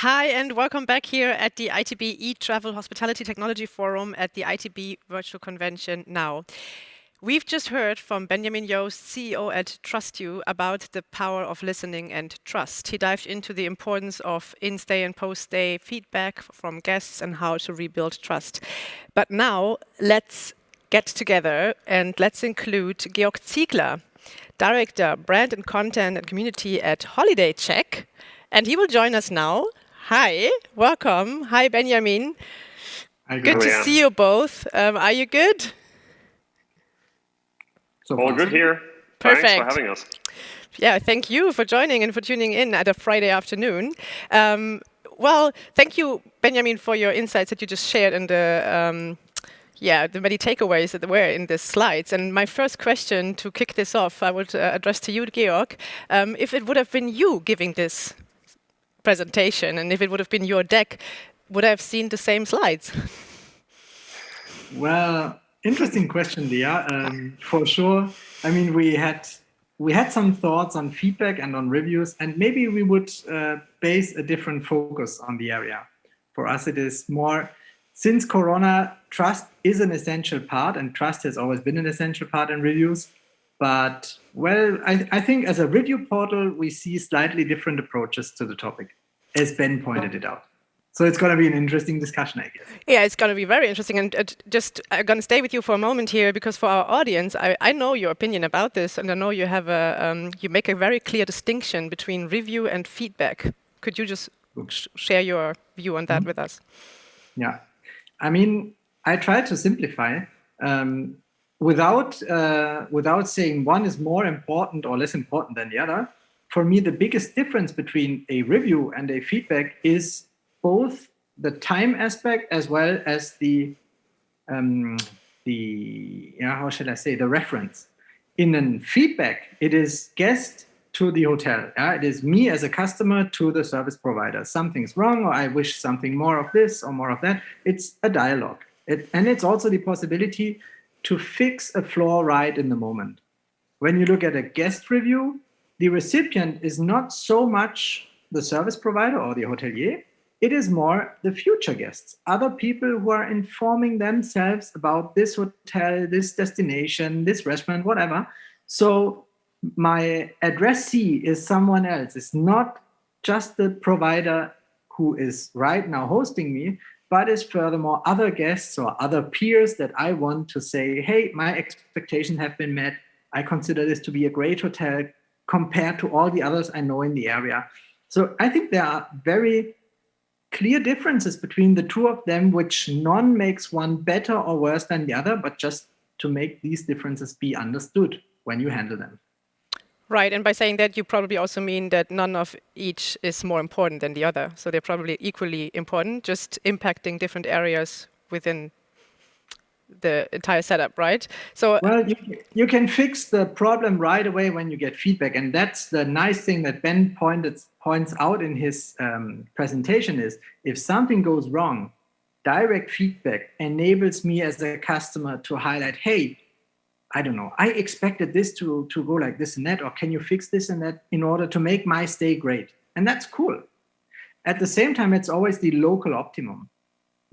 Hi, and welcome back here at the ITB eTravel Hospitality Technology Forum at the ITB Virtual Convention NOW. We've just heard from Benjamin Jost, CEO at Trustyou, about the power of listening and trust. He dived into the importance of in-stay and post-stay feedback from guests and how to rebuild trust. But now, let's get together and let's include Georg Ziegler, Director, Brand and Content and Community at HolidayCheck, and he will join us now. Hi, welcome. Hi, Benjamin. Hi, good to see you both. Are you good? So all good here. Perfect. Thanks for having us. Yeah, thank you for joining and for tuning in at a Friday afternoon. Well, thank you, Benjamin, for your insights that you just shared and the many takeaways that were in the slides. And my first question to kick this off, I would address to you, Georg. If it would have been you giving this presentation, and if it would have been your deck, would I have seen the same slides? Well, interesting question, Leah. For sure. I mean, we had some thoughts on feedback and on reviews, and maybe we would base a different focus on the area. For us, it is more, since Corona, trust is an essential part, and trust has always been an essential part in reviews. But, well, I think as a review portal, we see slightly different approaches to the topic, as Ben pointed it out. So it's going to be an interesting discussion, I guess. Yeah, it's going to be very interesting. And just I'm going to stay with you for a moment here, because for our audience, I know your opinion about this, and I know you have you make a very clear distinction between review and feedback. Could you just share your view on that with us? Yeah, I mean, I try to simplify. Without saying one is more important or less important than the other, for me, the biggest difference between a review and a feedback is both the time aspect as well as the reference. In a feedback, it is guest to the hotel. It is me as a customer to the service provider. Something's wrong, or I wish something more of this or more of that. It's a dialogue. And it's also the possibility to fix a flaw right in the moment. When you look at a guest review, the recipient is not so much the service provider or the hotelier. It is more the future guests, other people who are informing themselves about this hotel, this destination, this restaurant, whatever. So my addressee is someone else. It's not just the provider who is right now hosting me, but is furthermore other guests or other peers that I want to say, hey, my expectations have been met. I consider this to be a great hotel compared to all the others I know in the area. So I think there are very clear differences between the two of them, which none makes one better or worse than the other, but just to make these differences be understood when you handle them. Right, and by saying that, you probably also mean that none of each is more important than the other. So they're probably equally important, just impacting different areas within the entire setup, right? So, well, you can fix the problem right away when you get feedback. And that's the nice thing that Ben points out in his presentation is, if something goes wrong, direct feedback enables me as a customer to highlight, hey, I don't know, I expected this to go like this and that, or can you fix this and that in order to make my stay great? And that's cool. At the same time, it's always the local optimum.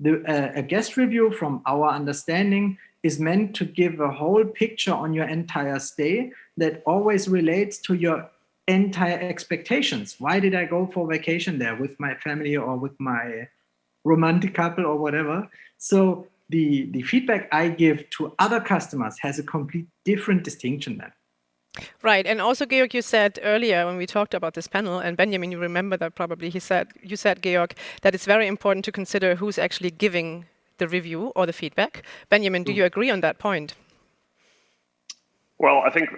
A guest review, from our understanding, is meant to give a whole picture on your entire stay that always relates to your entire expectations. Why did I go for vacation there with my family or with my romantic couple or whatever? So the feedback I give to other customers has a complete different distinction then. Right, and also, Georg, you said earlier when we talked about this panel, and Benjamin, you remember that probably, you said, Georg, that it's very important to consider who's actually giving the review or the feedback. Benjamin, do you agree on that point? Well, I think,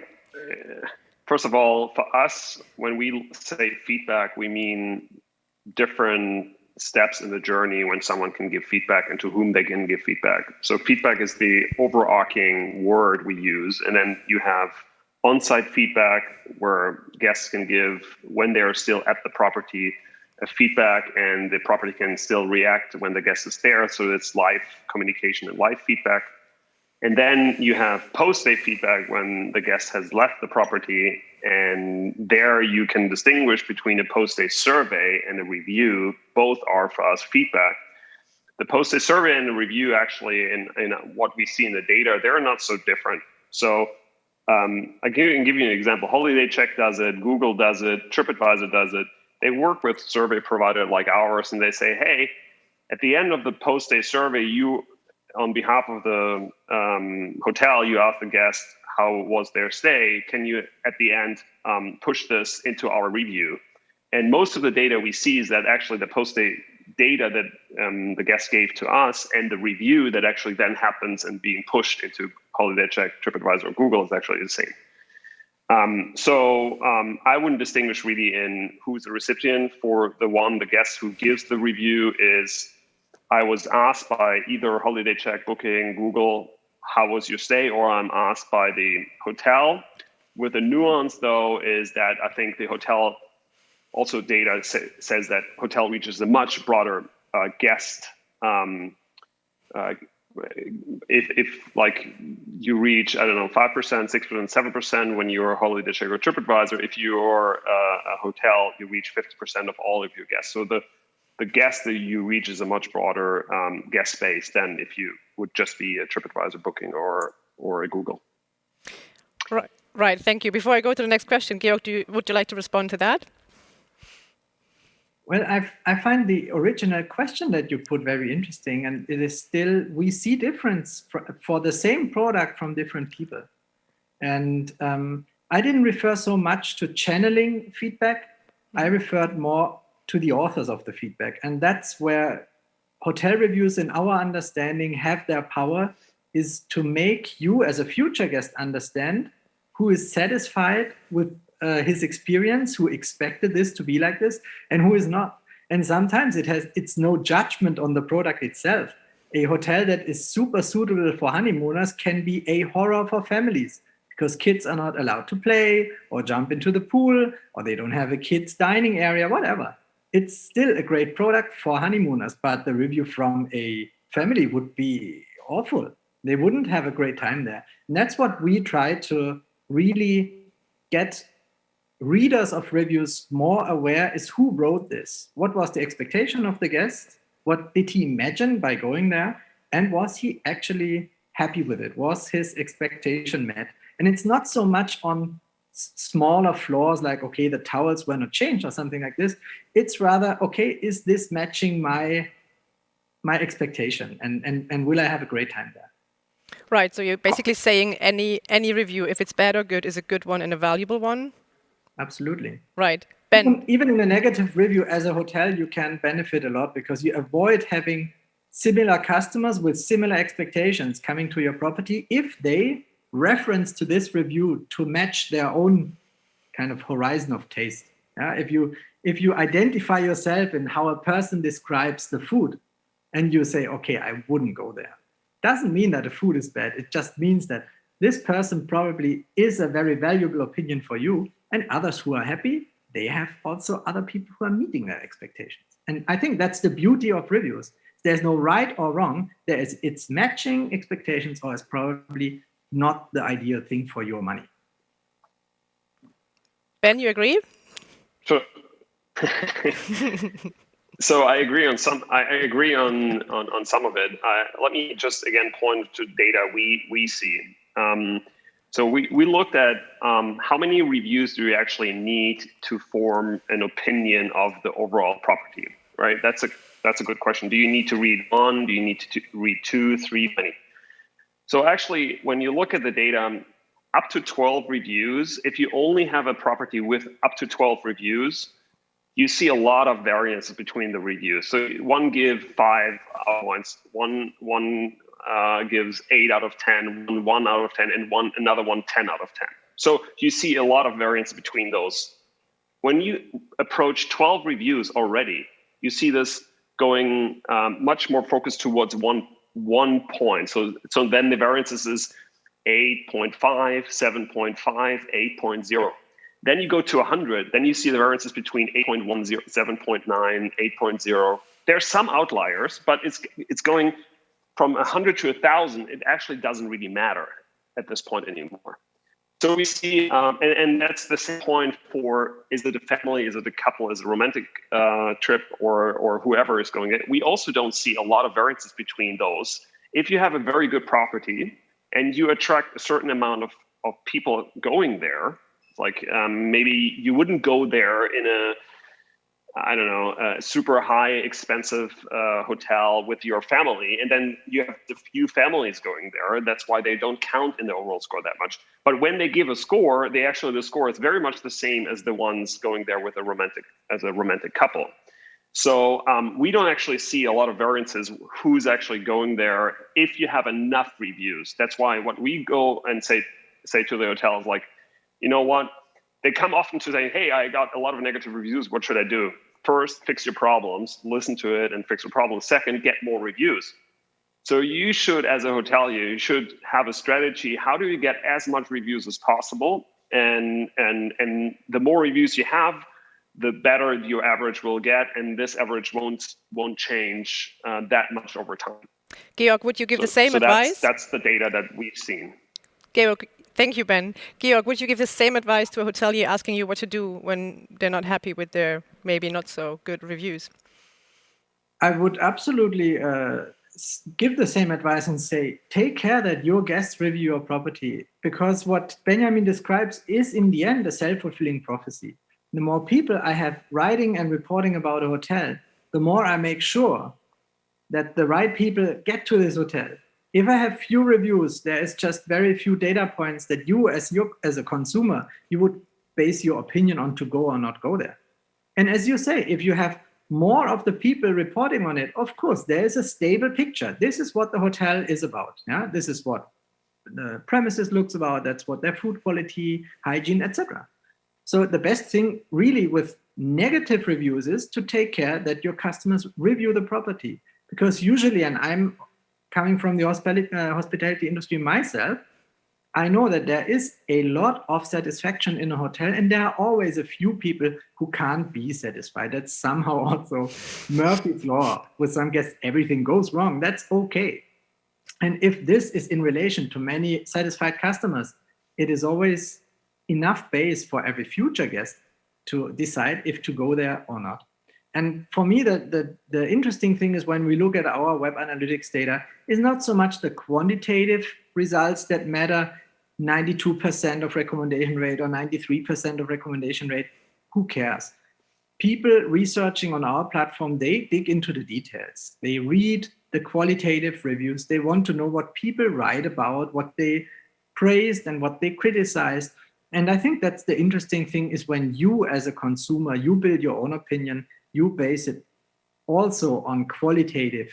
first of all, for us, when we say feedback, we mean different steps in the journey when someone can give feedback and to whom they can give feedback. So feedback is the overarching word we use, and then you have on-site feedback where guests can give, when they're still at the property, feedback, and the property can still react when the guest is there. So it's live communication and live feedback. And then you have post-stay feedback when the guest has left the property, and there you can distinguish between a post-stay survey and a review. Both are for us feedback. The post-stay survey and the review actually, in what we see in the data, they're not so different. So I can give you an example. HolidayCheck does it, Google does it, TripAdvisor does it. They work with survey providers like ours, and they say, hey, at the end of the post-stay survey, you, on behalf of the hotel, you ask the guest how was their stay. Can you, at the end, push this into our review? And most of the data we see is that actually the post-stay data that the guest gave to us and the review that actually then happens and being pushed into HolidayCheck, TripAdvisor, or Google is actually the same. So I wouldn't distinguish really in who's the recipient. For the guest who gives the review is, I was asked by either HolidayCheck, Booking, Google, how was your stay, or I'm asked by the hotel. With the nuance, though, is that I think the hotel also data says that hotel reaches a much broader guest. If like you reach, I don't know, 5%, 6%, 7% when you're a HolidayCheck or TripAdvisor, if you're a hotel, you reach 50% of all of your guests. So the guest that you reach is a much broader guest base than if you would just be a TripAdvisor, Booking, or a Google. Right. Thank you. Before I go to the next question, Georg, would you like to respond to that? Well, I find the original question that you put very interesting, and it is still, we see difference for the same product from different people. And I didn't refer so much to channeling feedback. I referred more to the authors of the feedback. And that's where hotel reviews, in our understanding, have their power, is to make you as a future guest understand who is satisfied with his experience, who expected this to be like this, and who is not. And sometimes it's no judgment on the product itself. A hotel that is super suitable for honeymooners can be a horror for families because kids are not allowed to play or jump into the pool, or they don't have a kids dining area, whatever. It's still a great product for honeymooners, but the review from a family would be awful. They wouldn't have a great time there. And that's what we try to really get readers of reviews more aware, is who wrote this. What was the expectation of the guest? What did he imagine by going there? And was he actually happy with it? Was his expectation met? And it's not so much on smaller flaws like, okay, the towels were not changed or something like this. It's rather, okay, is this matching my expectation? And will I have a great time there? Right. So you're basically saying any review, if it's bad or good, is a good one and a valuable one? Absolutely. Right. Ben. Even in a negative review as a hotel, you can benefit a lot because you avoid having similar customers with similar expectations coming to your property if they reference to this review to match their own kind of horizon of taste. Yeah? If you identify yourself in how a person describes the food and you say, okay, I wouldn't go there, doesn't mean that the food is bad. It just means that this person probably is a very valuable opinion for you, and others who are happy, they have also other people who are meeting their expectations. And I think that's the beauty of reviews. There's no right or wrong. It's matching expectations, or it's probably not the ideal thing for your money. Ben, you agree? Sure. So I agree on some. I agree on some of it. Let me just again point to data we see. So we looked at how many reviews do we actually need to form an opinion of the overall property, right? That's a good question. Do you need to read one? Do you need to read 2, 3, many? So actually, when you look at the data, up to 12 reviews, if you only have a property with up to 12 reviews, you see a lot of variance between the reviews. So one gives 5 points, one gives 8 out of 10, 1 out of 10, and another one 10 out of 10. So you see a lot of variance between those. When you approach 12 reviews already, you see this going much more focused towards one point. So then the variances is 8.5, 7.5, 8.0. Then you go to 100, then you see the variances between 8.10, 7.9, 8.0. There's some outliers, but it's going from 100 to 1,000, it actually doesn't really matter at this point anymore. So we see, and that's the same point for, is it a family, is it a couple, is it a romantic trip, or whoever is going it. We also don't see a lot of variances between those. If you have a very good property and you attract a certain amount of people going there, like maybe you wouldn't go there in a, I don't know, a super high expensive hotel with your family, and then you have a few families going there. That's why they don't count in the overall score that much. But when they give a score, the score is very much the same as the ones going there with a romantic couple. So we don't actually see a lot of variances who's actually going there if you have enough reviews. That's why what we go and say to the hotels, like, you know what? They come often to say, hey, I got a lot of negative reviews. What should I do? First, fix your problems, listen to it and fix your problems. Second, get more reviews. So you should, as a hotelier, you should have a strategy. How do you get as much reviews as possible? And the more reviews you have, the better your average will get. And this average won't change that much over time. Georg, would you give the same advice? That's the data that we've seen. Georg, thank you, Ben. Georg, would you give the same advice to a hotelier asking you what to do when they're not happy with their maybe not so good reviews? I would absolutely give the same advice and say, take care that your guests review your property, because what Benjamin describes is in the end a self-fulfilling prophecy. The more people I have writing and reporting about a hotel, the more I make sure that the right people get to this hotel. If I have few reviews, there is just very few data points that you, as a consumer, you would base your opinion on to go or not go there. And as you say, if you have more of the people reporting on it, of course, there is a stable picture. This is what the hotel is about. Yeah, this is what the premises looks about. That's what their food quality, hygiene, etc. So the best thing really with negative reviews is to take care that your customers review the property, because usually, and I'm coming from the hospitality industry myself, I know that there is a lot of satisfaction in a hotel, and there are always a few people who can't be satisfied. That's somehow also Murphy's Law. With some guests, everything goes wrong. That's okay. And if this is in relation to many satisfied customers, it is always enough base for every future guest to decide if to go there or not. And for me, the interesting thing is when we look at our web analytics data is not so much the quantitative results that matter, 92% of recommendation rate or 93% of recommendation rate. Who cares? People researching on our platform, they dig into the details. They read the qualitative reviews. They want to know what people write about, what they praised and what they criticized. And I think that's the interesting thing is when you as a consumer, you build your own opinion, you base it also on qualitative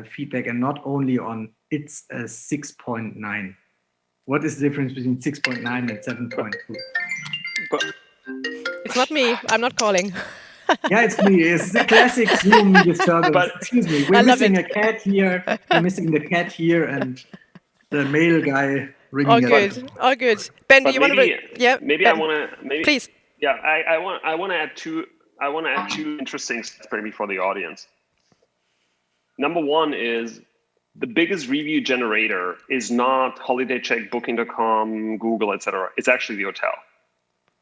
feedback and not only on it's a 6.9. What is the difference between 6.9 and 7.2? It's not me. I'm not calling. Yeah, it's me. It's the classic Zoom disturbance. But, excuse me. We're missing a cat here. We're missing the cat here and the male guy ringing All good. All good. Ben, do you want to? Yeah. Maybe Ben, I want to. Maybe. Please. Yeah, I want to add two. I want to add two interesting stats maybe for the audience. Number one is the biggest review generator is not HolidayCheck, Booking.com, Google, etc. It's actually the hotel.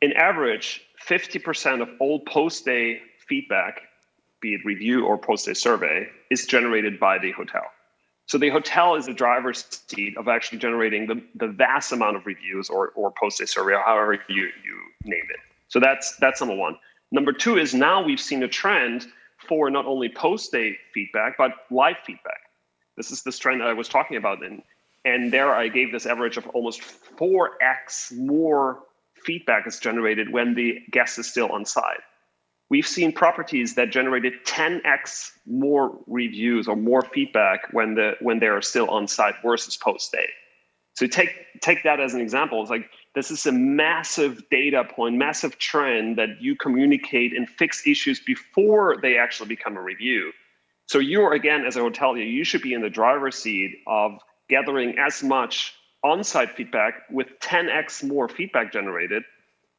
In average, 50% of all post-stay feedback, be it review or post-stay survey, is generated by the hotel. So the hotel is the driver's seat of actually generating the vast amount of reviews or post-stay survey, or however you name it. So that's number one. Number two is now we've seen a trend for not only post-stay feedback, but live feedback. This is this trend that I was talking about. And there I gave this average of almost 4x more feedback is generated when the guest is still on site. We've seen properties that generated 10x more reviews or more feedback when they are still on site versus post-stay. So take that as an example. It's like this is a massive data point, massive trend that you communicate and fix issues before they actually become a review. So you're, again, as a hotelier, you should be in the driver's seat of gathering as much on-site feedback with 10x more feedback generated,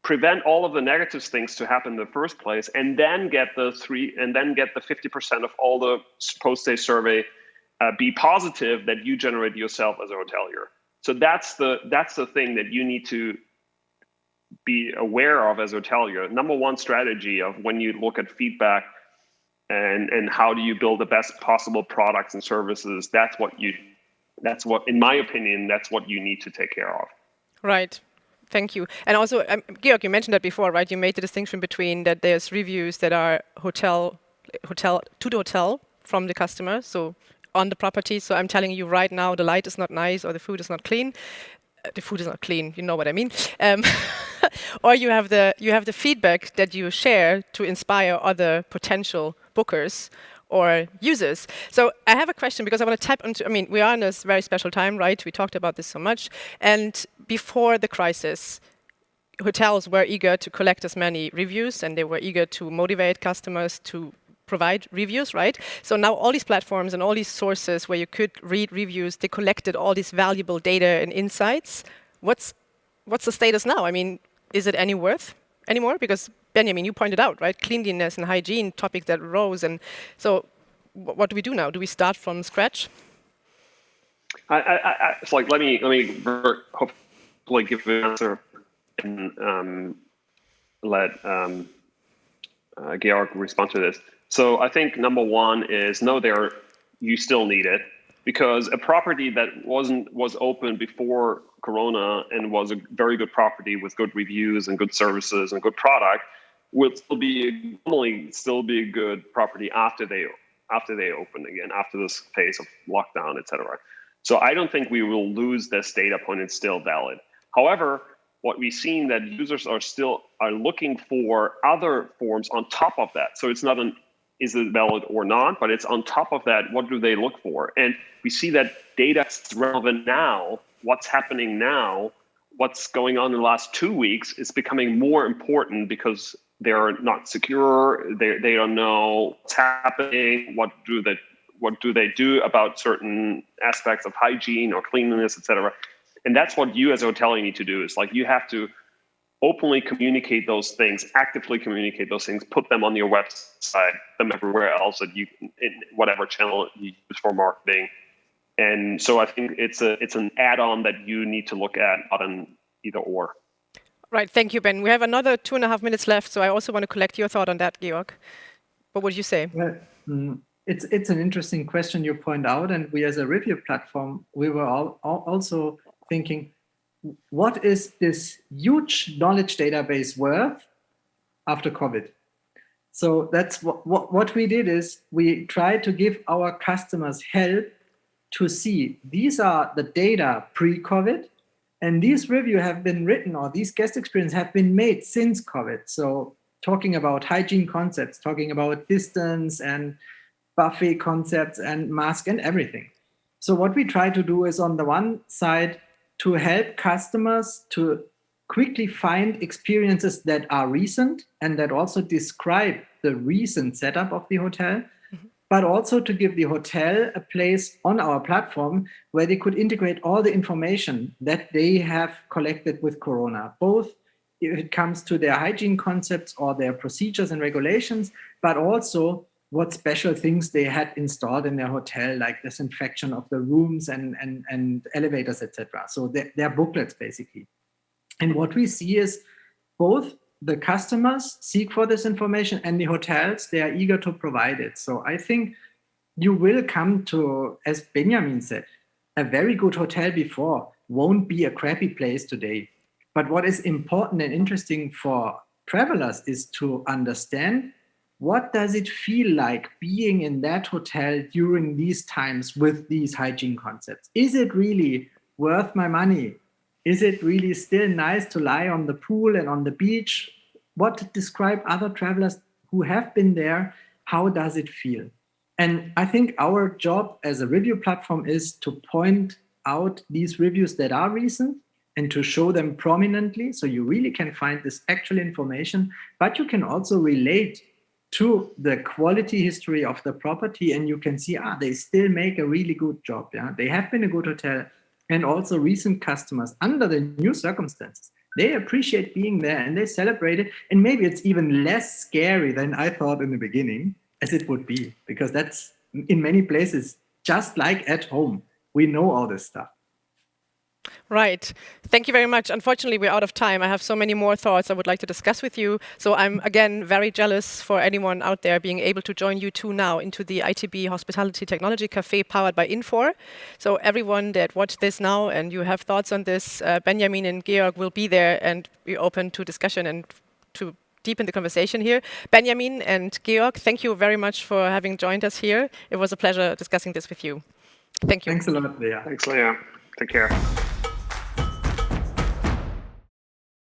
prevent all of the negative things to happen in the first place, and then get the 50% of all the post-stay survey be positive that you generate yourself as a hotelier. So that's the thing that you need to be aware of as a hotelier. Number one strategy of when you look at feedback and how do you build the best possible products and services, that's what, in my opinion, that's what you need to take care of. Right. Thank you. And also, Georg, you mentioned that before, right? You made the distinction between that there's reviews that are hotel to the hotel from the customer, so on the property. So I'm telling you right now, the light is not nice or the food is not clean. The food is not clean. You know what I mean. Or you have the feedback that you share to inspire other potential bookers or users. So I have a question because I want to tap into, we are in this very special time, right? We talked about this so much. And before the crisis, hotels were eager to collect as many reviews and they were eager to motivate customers to provide reviews, right? So now all these platforms and all these sources where you could read reviews, they collected all this valuable data and insights. What's the status now? Is it any worth anymore? Because Benjamin, you pointed out, right? Cleanliness and hygiene topics that rose. And so what do we do now? Do we start from scratch? It's like, let me hopefully give an answer and let Georg respond to this. So I think number one is you still need it, because a property that was open before Corona and was a very good property with good reviews and good services and good product will still be a good property after they open again, after this phase of lockdown, etc. So I don't think we will lose this data point. It's still valid. However, what we've seen that users are looking for other forms on top of that. So it's not is it valid or not, but it's on top of that, what do they look for? And we see that data is relevant now, what's happening now, what's going on in the last 2 weeks is becoming more important because they're not secure, they don't know what's happening, what do they do about certain aspects of hygiene or cleanliness, etc. And that's what you as a hotelier need to do, is like you have to openly communicate those things, actively communicate those things, put them on your website, them everywhere else that you, in whatever channel you use for marketing. And so I think it's an add-on that you need to look at, not an either or. Right, thank you, Ben. We have another 2.5 minutes left, so I also want to collect your thought on that, Georg. What would you say? Well, it's an interesting question you point out, and we as a review platform, we were also thinking, what is this huge knowledge database worth after COVID? So that's what we did is we tried to give our customers help to see these are the data pre-COVID, and these reviews have been written, or these guest experiences have been made since COVID. So talking about hygiene concepts, talking about distance and buffet concepts and mask and everything. So what we try to do is on the one side to help customers to quickly find experiences that are recent and that also describe the recent setup of the hotel, but also to give the hotel a place on our platform where they could integrate all the information that they have collected with Corona, both if it comes to their hygiene concepts or their procedures and regulations, but also what special things they had installed in their hotel, like disinfection of the rooms and elevators, etc. So they're booklets, basically. And what we see is both the customers seek for this information and the hotels, they are eager to provide it. So I think you will come to, as Benjamin said, a very good hotel before won't be a crappy place today. But what is important and interesting for travelers is to understand, what does it feel like being in that hotel during these times with these hygiene concepts? Is it really worth my money? Is it really still nice to lie on the pool and on the beach? What to describe other travelers who have been there? How does it feel? And I think our job as a review platform is to point out these reviews that are recent and to show them prominently. So you really can find this actual information, but you can also relate to the quality history of the property, and you can see, they still make a really good job. Yeah, they have been a good hotel, and also recent customers under the new circumstances, they appreciate being there and they celebrate it. And maybe it's even less scary than I thought in the beginning, as it would be, because that's in many places just like at home. We know all this stuff. Right. Thank you very much. Unfortunately, we're out of time. I have so many more thoughts I would like to discuss with you. So I'm, again, very jealous for anyone out there being able to join you two now into the ITB Hospitality Technology Cafe powered by Infor. So everyone that watched this now and you have thoughts on this, Benjamin and Georg will be there and be open to discussion and to deepen the conversation here. Benjamin and Georg, thank you very much for having joined us here. It was a pleasure discussing this with you. Thank you. Thanks a lot, Leah. Thanks, Leah. Take care.